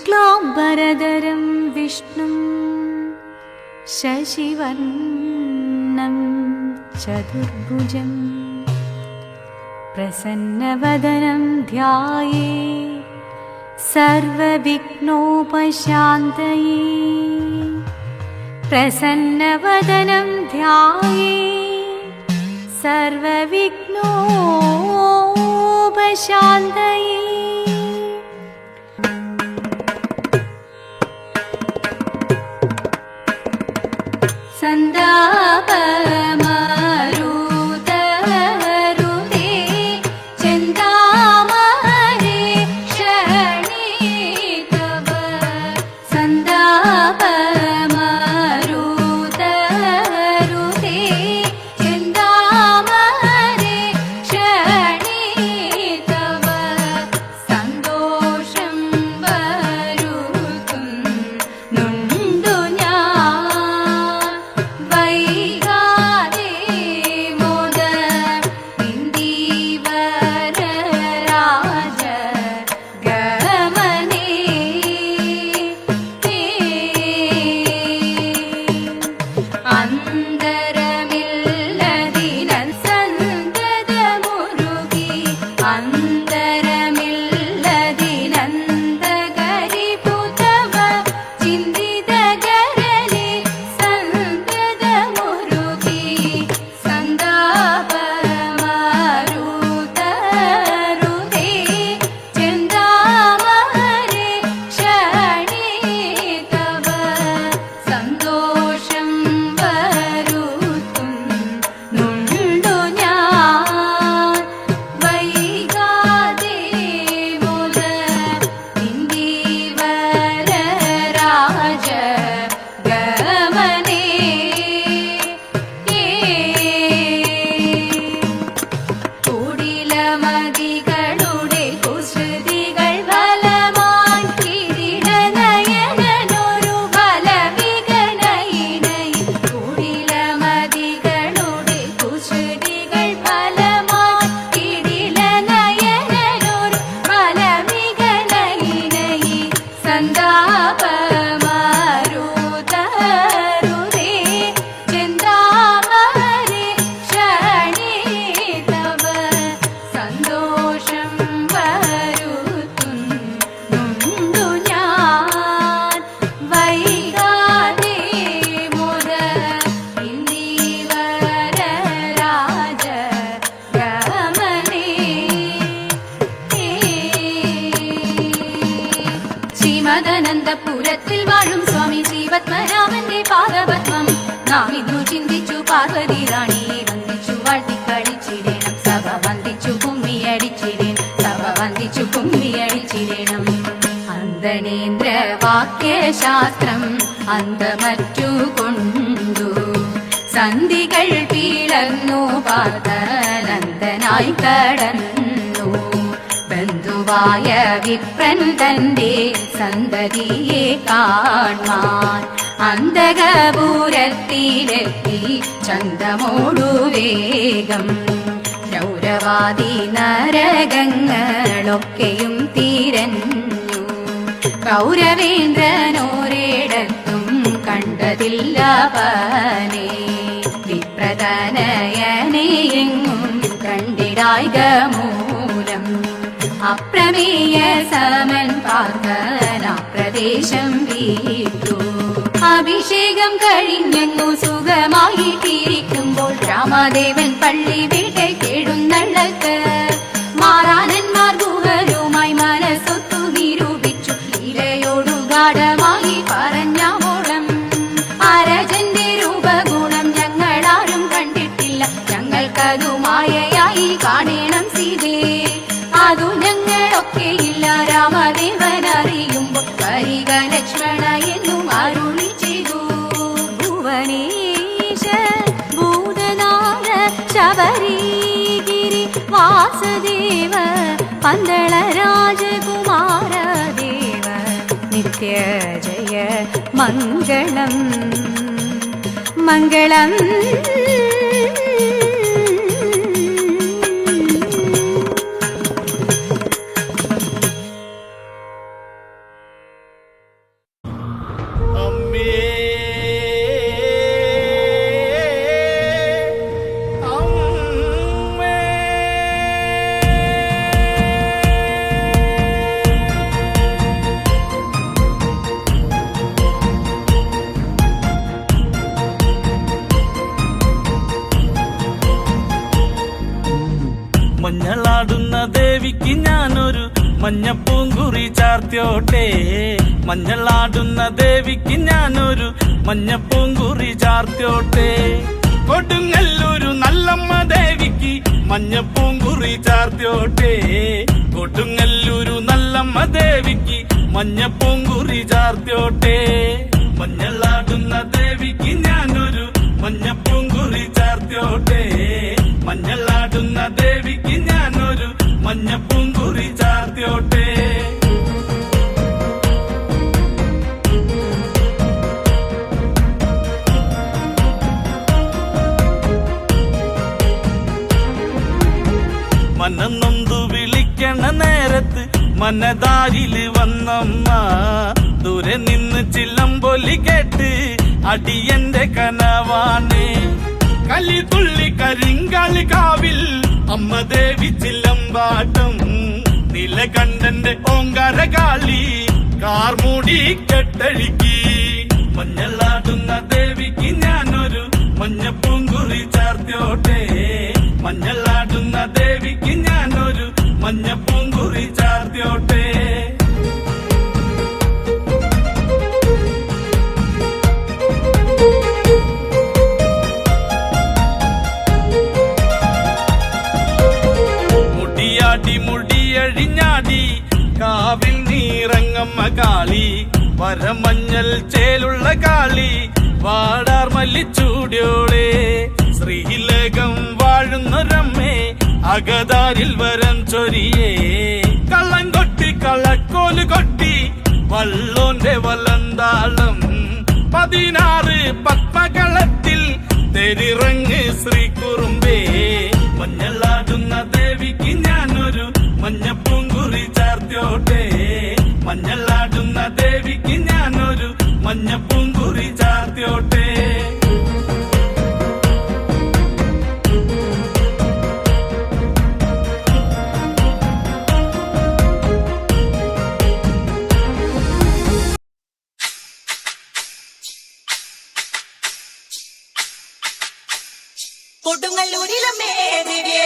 शुक्लाम्बरधरं विष्णुं शशिवर्णं चतुर्भुजं प्रसन्नवदनं ध्यायेत् सर्वविघ्नोपशान्तये। प्रसन्नवदनं ध्यायेत् सर्वविघ्नोपशान्तये। सन्दापमारुतरुते चिन्तामणे क्षणितव सन्दापमारुतरुते चिन्तामणे क्षणितव सन्तोषं वरुतुं नुण्डु ശ്രീമദനന്തപുരത്തിൽ വാഴും സ്വാമി ശ്രീപത്മനാഭന്റെ പാദപത്മം നാം ഇന്നു ചിന്തിച്ചു. പാർവതി റാണിയെ വന്ദിച്ചു വാഴ്ത്തിക്കളിച്ചിടേണം. സഭ വന്ദിച്ചു കുമ്മിയടിച്ചിടേണം. അന്തനേന്ദ്ര വാക്യശാസ്ത്രം അന്തമറ്റു കൊണ്ടു സന്ധികൾ പിളർന്നു പാർത്തനന്ദനായി കടന്നു. ബന്ധുവായ വിപ്രൻ തന്റെ സന്തതിയെ കാൺമാൻ അന്തകപുരത്തിലെത്തി ചന്തമോടു വേഗം. രൗരവാദി നരകങ്ങളൊക്കെയും തിരഞ്ഞു. കൗരവേന്ദ്രനോരിടത്തും കണ്ടതില്ല പനെ. വിപ്രതനയനെയെങ്ങും കണ്ടിടായിക മൂലം അപ്രമേയ സമൻ പാർത്തന പ്രദേശം വീട്ടു. അഭിഷേകം കഴിഞ്ഞെങ്ങു സുഖമായിട്ടിരിക്കുമ്പോൾ രാമദേവൻ പള്ളി വീട്ടേക്കെഴുന്നള്ളത്ത്. മാറാനന്മാർ ഗുഹരുമായി മനസ്സൊത്തു നിരൂപിച്ചു. ലീലയോടു ഗാഢമായി പറഞ്ഞ മോളം അരജന്റെ രൂപഗുണം ഞങ്ങളാരും കണ്ടിട്ടില്ല. ഞങ്ങൾക്കതു മായയായി കാണണം സീതേ. അതു ഞങ്ങളൊക്കെയില്ല രാമദേവൻ അറിയുമ്പോൾ വരിക ലക്ഷ്മണ എന്നും അരുളി ചെയ്തു. ഭുവനേശ ഭൂതനാഥ ശബരിഗിരി വാസുദേവ പന്തള രാജകുമാരദേവ നിത്യ ജയ മംഗളം മംഗളം. അമ്മേ മഞ്ഞളാടുന്ന ദേവിക്ക് ഞാനൊരു മഞ്ഞപ്പൂങ്കുറി ചാർത്തിയോട്ടെ മഞ്ഞളാടുന്ന ദേവിക്ക് ഞാനൊരു മഞ്ഞപ്പൂങ്കുറി ചാർത്തിയോട്ടെ കൊടുങ്ങല്ലൂരു നല്ലമ്മ ദേവിക്ക് മഞ്ഞപ്പൂങ്കുറി ചാർത്തിയോട്ടെ കൊടുങ്ങല്ലൂരു നല്ലമ്മ ദേവിക്ക് മഞ്ഞപ്പൂങ്കുറി ചാർത്തിയോട്ടെ മഞ്ഞളാടുന്ന ദേവിക്ക് ഞാനൊരു മഞ്ഞപ്പൂങ്കുറി ചാർത്തിയോട്ടെ മഞ്ഞളാടുന്ന ദേവിക്ക് ഞാനൊരു മഞ്ഞപ്പൂങ്കുറി ചാർത്തിയോട്ടെ മനന്നൊന്തു വിളിക്കണ നേരത്ത് മനതാരില് വന്നമ്മ ദൂരെ നിന്ന് ചില്ലമ്പൊലി കേട്ട് അടിയന്റെ കനവാണ് കലി തുള്ളി കരിങ്കാളി കാവിൽ അമ്മ ദേവി ചില്ലമ്പാട്ടം നിലകണ്ഠന്റെ ഓങ്കാര കാളി കാർമൂടി കെട്ടഴിക്കി മഞ്ഞളാടുന്ന ദേവിക്ക് ഞാനൊരു മഞ്ഞപ്പൂങ്കുറി ചാർത്തിയോട്ടെ മഞ്ഞളാടുന്ന ദേവിക്ക് ഞാനൊരു മഞ്ഞപ്പൂങ്കുറി ചാർത്തിയോട്ടെ മുടിയഴിഞ്ഞാടി കാവിൽ നീറങ്ങമ്മ കാളി വരമഞ്ഞൽ ചേലുള്ള കാളി വാടാർ മല്ലിച്ചൂടിയോളെ ശ്രീലകം വാഴുന്നൊരമ്മേ അകതാരിൽ വരം ചൊരിയേ കള്ളം കൊട്ടി കളക്കോല് കൊട്ടി വള്ളോന്റെ വലന്താളം 16 പത്മകളത്തിൽ തെരിറങ്ങ് ശ്രീകുറുമ്പേ മഞ്ഞളാടുന്ന ദേവിക്ക് ഞാനൊരു മഞ്ഞപ്പൂങ്കുറി ചാർത്തിയോട്ടെ മഞ്ഞളാടുന്ന ദേവിക്ക് ഞാനൊരു മഞ്ഞപ്പൂങ്കുറി ചാർത്തിയോട്ടെ കൊടുങ്ങല്ലൂരിലമ്മേ ദേവിയേ